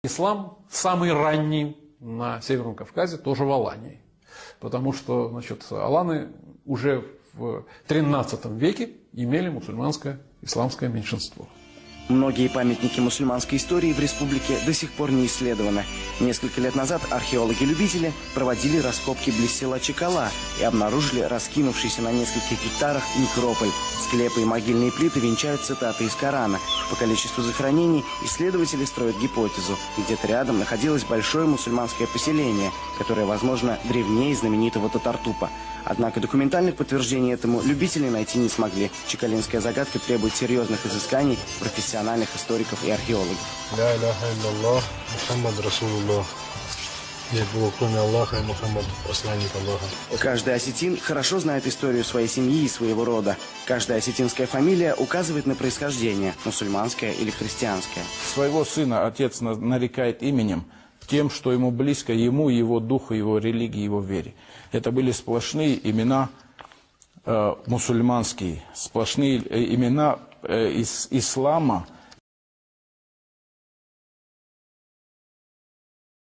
Ислам самый ранний на Северном Кавказе, тоже в Алании. Потому что, значит, аланы уже в XIII веке имели мусульманское исламское меньшинство. Многие памятники мусульманской истории в республике до сих пор не исследованы. Несколько лет назад археологи-любители проводили раскопки близ села Чекала и обнаружили раскинувшийся на нескольких гектарах некрополь. Склепы и могильные плиты венчают цитаты из Корана. По количеству захоронений исследователи строят гипотезу. Где-то рядом находилось большое мусульманское поселение, которое, возможно, древнее знаменитого Татартупа. Однако документальных подтверждений этому любители найти не смогли. Чекалинская загадка требует серьезных изысканий профессиональных историков и археологов. Ля иляха илляллах, Мухаммад Расулуллах. Нет Бога, кроме Аллаха, и Мухаммад посланник Аллаха. Каждый осетин хорошо знает историю своей семьи и своего рода. Каждая осетинская фамилия указывает на происхождение, мусульманское или христианское. Своего сына отец нарекает именем тем, что ему близко, ему, его духу, его религии, его вере. Это были сплошные имена мусульманские, сплошные имена из ислама,